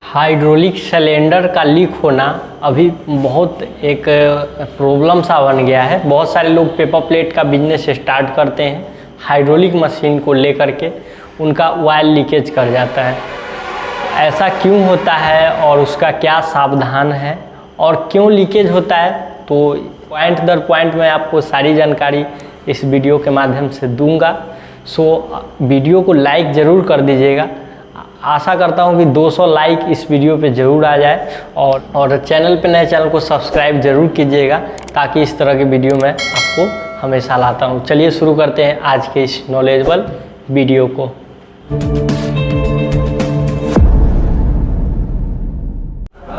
Hydraulic cylinder का leak होना अभी बहुत एक प्रॉब्लम सा बन गया है। बहुत सारे लोग पेपर प्लेट का बिजनेस स्टार्ट करते हैं, हाइड्रोलिक मशीन को लेकर के उनका ऑयल लीकेज कर जाता है। ऐसा क्यों होता है और उसका क्या सावधान है और क्यों लीकेज होता है, तो पॉइंट दर पॉइंट मैं आपको सारी जानकारी इस वीडियो के माध्यम से दूंगा। सो वीडियो को लाइक ज़रूर कर दीजिएगा। आशा करता हूं कि 200 लाइक इस वीडियो पे ज़रूर आ जाए और चैनल पे नए चैनल को सब्सक्राइब ज़रूर कीजिएगा, ताकि इस तरह के वीडियो मैं आपको हमेशा लाता हूं। चलिए शुरू करते हैं आज के इस नॉलेजेबल वीडियो को।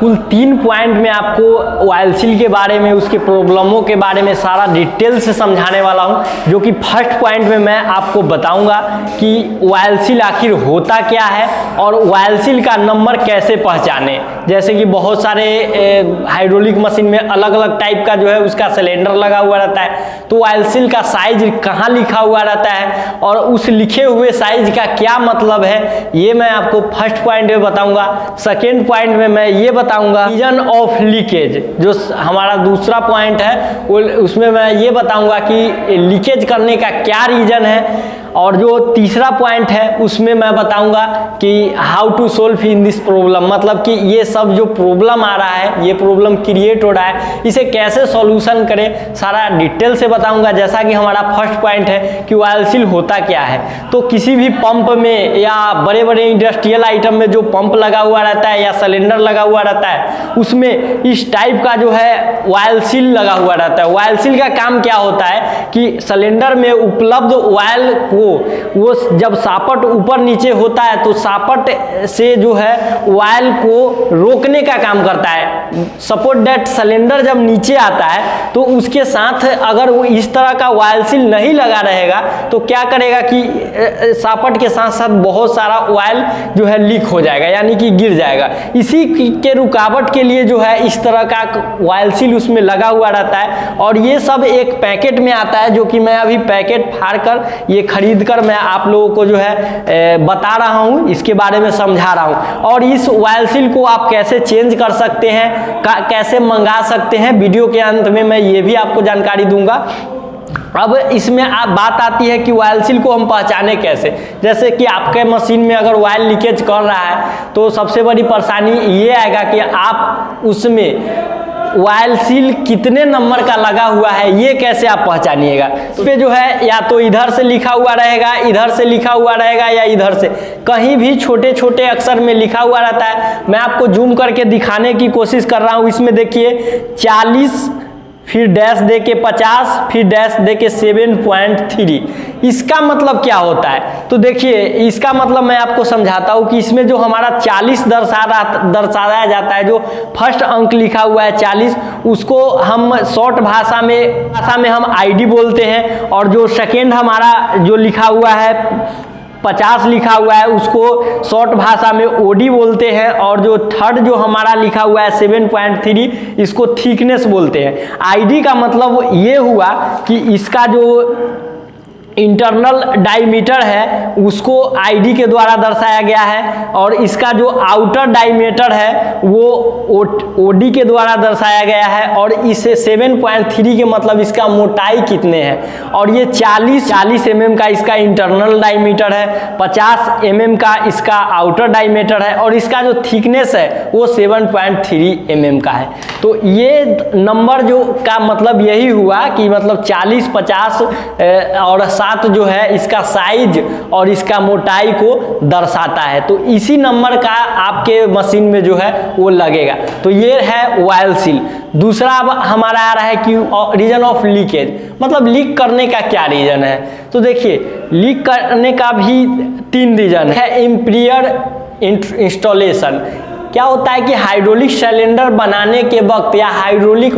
कुल 3 पॉइंट में आपको ऑयल सील के बारे में, उसके प्रॉब्लमों के बारे में सारा डिटेल से समझाने वाला हूं। जो कि फर्स्ट पॉइंट में मैं आपको बताऊंगा कि ऑयल सील आखिर होता क्या है और ऑयल सील का नंबर कैसे पहचाने। जैसे कि बहुत सारे हाइड्रोलिक मशीन में अलग अलग टाइप का जो है उसका सिलेंडर लगा हुआ रहता है, तो ऑयल सील का साइज कहाँ लिखा हुआ रहता है और उस लिखे हुए साइज का क्या मतलब है, ये मैं आपको फर्स्ट पॉइंट में बताऊंगा। सेकेंड पॉइंट में मैं ये बताऊंगा रीजन ऑफ लीकेज, जो हमारा दूसरा पॉइंट है उसमें मैं ये बताऊंगा कि लीकेज करने का क्या रीजन है। और जो तीसरा पॉइंट है उसमें मैं बताऊंगा कि how to solve in this problem, मतलब कि ये सब जो प्रॉब्लम आ रहा है, ये प्रॉब्लम क्रिएट हो रहा है, इसे कैसे सॉल्यूशन करें, सारा डिटेल से बताऊंगा। जैसा कि हमारा फर्स्ट पॉइंट है कि ऑयल सील होता क्या है, तो किसी भी पंप में या बड़े बड़े इंडस्ट्रियल आइटम में जो पंप लगा हुआ रहता है या सिलेंडर लगा हुआ रहता है, उसमें इस टाइप का जो है ऑयल सील लगा हुआ रहता है। ऑयल सील का काम क्या होता है कि सिलेंडर में उपलब्ध ऑयल वो जब सापट ऊपर नीचे होता है तो सापट से जो है ऑयल को रोकने का काम करता है। सपोज दैट सिलेंडर जब नीचे आता है तो उसके साथ अगर वो इस तरह का ऑयल सील नहीं लगा रहेगा तो क्या करेगा कि सापट के साथ साथ बहुत सारा ऑयल जो है लीक हो जाएगा, यानी कि गिर जाएगा। इसी के रुकावट के लिए जो है इस तरह का ऑयल सील उसमें लगा हुआ रहता है। और ये सब एक पैकेट में आता है, जो कि मैं अभी पैकेट फाड़ कर ये खरीद कर मैं आप लोगों को जो है बता रहा हूं, इसके बारे में समझा रहा हूं। और इस ऑयल सील को आप कैसे चेंज कर सकते हैं, कैसे मंगा सकते हैं, वीडियो के अंत में मैं ये भी आपको जानकारी दूंगा। अब इसमें आप बात आती है कि ऑयल सील को हम पहचाने कैसे। जैसे कि आपके मशीन में अगर ऑयल लीकेज कर रहा है तो सबसे बड़ी परेशानी ये आएगा कि आप उसमें ऑयल सील कितने नंबर का लगा हुआ है ये कैसे आप पहचानिएगा। इस पे जो है या तो इधर से लिखा हुआ रहेगा, इधर से लिखा हुआ रहेगा, या इधर से कहीं भी छोटे छोटे अक्षर में लिखा हुआ रहता है। मैं आपको जूम करके दिखाने की कोशिश कर रहा हूँ। इसमें देखिए 40 फिर डैश दे के 50 फिर डैश दे के 7.3, इसका मतलब क्या होता है। तो देखिए इसका मतलब मैं आपको समझाता हूँ कि इसमें जो हमारा 40 दर्शाया जाता है, जो फर्स्ट अंक लिखा हुआ है 40, उसको हम शॉर्ट भाषा में हम आईडी बोलते हैं। और जो सेकेंड हमारा जो लिखा हुआ है 50 लिखा हुआ है, उसको शॉर्ट भाषा में ओडी बोलते हैं। और जो थर्ड जो हमारा लिखा हुआ है 7.3, इसको थिकनेस बोलते हैं। आईडी का मतलब ये हुआ कि इसका जो इंटरनल डायमीटर है उसको आईडी के द्वारा दर्शाया गया है, और इसका जो आउटर डायमीटर है वो ओडी के द्वारा दर्शाया गया है। और इसे 7.3 के मतलब इसका मोटाई कितने हैं। और ये 40 mm का इसका इंटरनल डायमीटर है, 50 mm का इसका आउटर डायमीटर है, और इसका जो थिकनेस है वो 7.3 mm का है। तो ये नंबर जो का मतलब यही हुआ कि मतलब 40, 50 और 7 जो है इसका साइज और इसका मोटाई को दर्शाता है। तो इसी नंबर का आपके मशीन में जो है वो लगेगा। तो ये है ऑयल सील। दूसरा अब हमारा आ रहा है कि रीजन ऑफ लीकेज, मतलब लीक करने का क्या रीजन है। तो देखिए लीक करने का भी 3 रीजन है। इम्प्रियर इंस्टॉलेशन क्या होता है कि हाइड्रोलिक सिलेंडर बनाने के वक्त या हाइड्रोलिक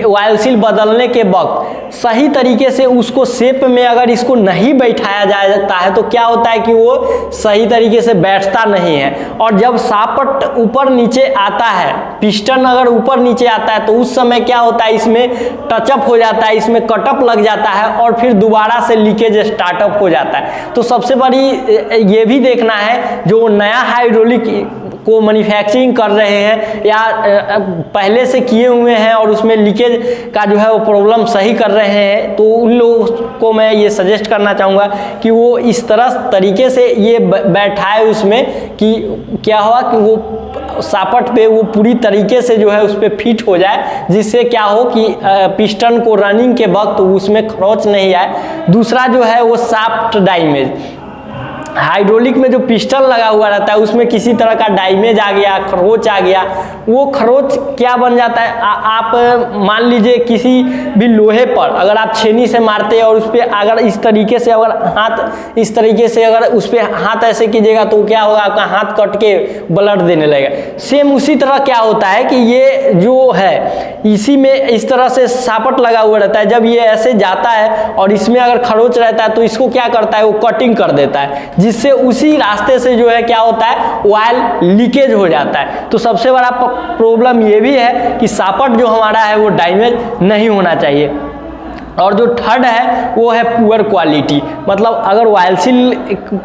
ऑयल सील बदलने के वक्त सही तरीके से उसको शेप में अगर इसको नहीं बैठाया जाता है तो क्या होता है कि वो सही तरीके से बैठता नहीं है। और जब सापट ऊपर नीचे आता है, पिस्टन अगर ऊपर नीचे आता है, तो उस समय क्या होता है, इसमें टचअप हो जाता है, इसमें कटअप लग जाता है और फिर दोबारा से लीकेज स्टार्टअप हो जाता है। तो सबसे बड़ी ये भी देखना है जो नया हाइड्रोलिक को मैन्युफैक्चरिंग कर रहे हैं या पहले से किए हुए हैं और उसमें लीकेज का जो है वो प्रॉब्लम सही कर रहे हैं, तो उन लोगों को मैं ये सजेस्ट करना चाहूँगा कि वो इस तरह तरीके से ये बैठाए उसमें कि क्या हुआ कि वो सापट पे वो पूरी तरीके से जो है उस पर फिट हो जाए, जिससे क्या हो कि पिस्टन को रनिंग के वक्त उसमें खरोच नहीं आए। दूसरा जो है वो शाफ्ट डैमेज, हाइड्रोलिक में जो पिस्टन लगा हुआ रहता है उसमें किसी तरह का डैमेज आ गया, खरोच आ गया, वो खरोच क्या बन जाता है, आप मान लीजिए किसी भी लोहे पर अगर आप छेनी से मारते हैं और उस पर अगर इस तरीके से अगर हाथ इस तरीके से अगर उस पर हाथ ऐसे कीजिएगा तो क्या होगा, आपका हाथ कट के ब्लड देने लगेगा। सेम उसी तरह क्या होता है कि ये जो है इसी में इस तरह से सापट लगा हुआ रहता है, जब ये ऐसे जाता है और इसमें अगर खरोच रहता है तो इसको क्या करता है, वो कटिंग कर देता है, जिससे उसी रास्ते से जो है क्या होता है, ऑयल लीकेज हो जाता है। तो सबसे बड़ा प्रॉब्लम ये भी है कि सापट जो हमारा है वो डैमेज नहीं होना चाहिए। और जो थर्ड है वो है पुअर क्वालिटी, मतलब अगर ऑयल सील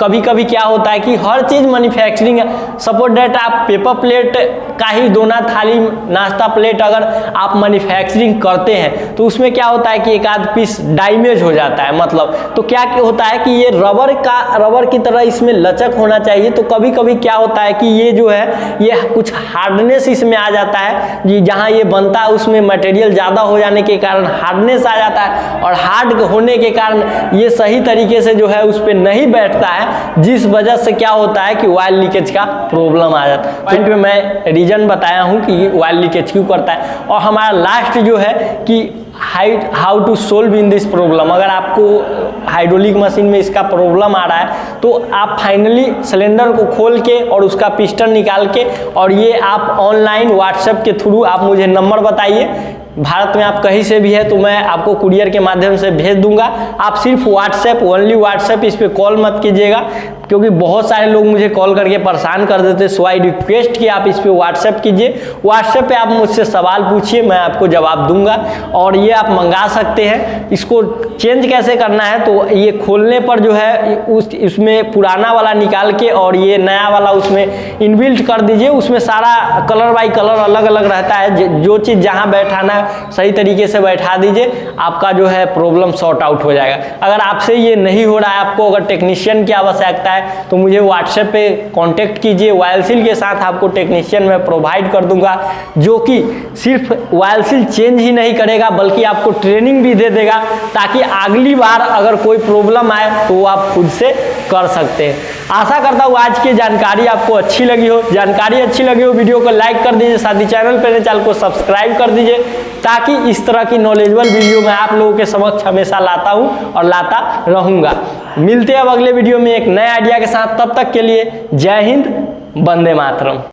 कभी कभी क्या होता है कि हर चीज़ मैन्युफैक्चरिंग है, सपोज डेट आप पेपर प्लेट का ही दोना थाली नाश्ता प्लेट अगर आप मैन्युफैक्चरिंग करते हैं तो उसमें क्या होता है कि एक आध पीस डैमेज हो जाता है, मतलब तो क्या होता है कि ये रबर की तरह इसमें लचक होना चाहिए, तो कभी कभी क्या होता है कि ये जो है ये कुछ हार्डनेस इसमें आ जाता है, जहाँ ये बनता है उसमें मटेरियल ज़्यादा हो जाने के कारण हार्डनेस आ जाता है, और हार्ड होने के कारण ये सही तरीके से जो है उस पर नहीं बैठता है, जिस वजह से क्या होता है कि ऑयल लीकेज का प्रॉब्लम आ जाता है। पॉइंट में मैं रीजन बताया हूँ कि ऑयल लीकेज क्यों करता है। और हमारा लास्ट जो है कि how to solve in this problem, अगर आपको हाइड्रोलिक मशीन में इसका प्रॉब्लम आ रहा है तो आप फाइनली सिलेंडर को खोल के और उसका पिस्टन निकाल के, और ये आप ऑनलाइन व्हाट्सएप के थ्रू आप मुझे नंबर बताइए, भारत में आप कहीं से भी है तो मैं आपको कुरियर के माध्यम से भेज दूंगा। आप सिर्फ व्हाट्सएप, ओनली व्हाट्सएप, इस पर कॉल मत कीजिएगा क्योंकि बहुत सारे लोग मुझे कॉल करके परेशान कर देते, सो आई रिक्वेस्ट कि आप इस पर व्हाट्सएप कीजिए। व्हाट्सएप पे आप मुझसे सवाल पूछिए, मैं आपको जवाब दूंगा। और ये आप मंगा सकते हैं। इसको चेंज कैसे करना है तो ये खोलने पर जो है उसमें पुराना वाला निकाल के और ये नया वाला उसमें इनबिल्ट कर दीजिए। उसमें सारा कलर बाई कलर अलग अलग रहता है, जो चीज़ जहाँ बैठाना सही तरीके से बैठा दीजिए, आपका जो है प्रॉब्लम सॉर्ट आउट हो जाएगा। अगर आपसे ये नहीं हो रहा है, आपको अगर टेक्नीशियन की आवश्यकता है तो मुझे व्हाट्सएप पे कांटेक्ट कीजिए। ऑयल सील के साथ आपको टेक्नीशियन मैं प्रोवाइड कर दूंगा, जो कि सिर्फ ऑयल सील चेंज ही नहीं करेगा बल्कि आपको ट्रेनिंग भी दे देगा, ताकि अगली बार अगर कोई प्रॉब्लम आए तो वो आप खुद से कर सकते हैं। आशा करता हूँ आज की जानकारी आपको अच्छी लगी हो। जानकारी अच्छी लगी हो वीडियो को लाइक कर दीजिए, साथ ही चैनल पर चैनल को सब्सक्राइब कर दीजिए, ताकि इस तरह की नॉलेजेबल वीडियो मैं आप लोगों के समक्ष हमेशा लाता हूं और लाता रहूंगा। मिलते हैं अब अगले वीडियो में एक नए आइडिया के साथ। तब तक के लिए जय हिंद, वंदे मातरम।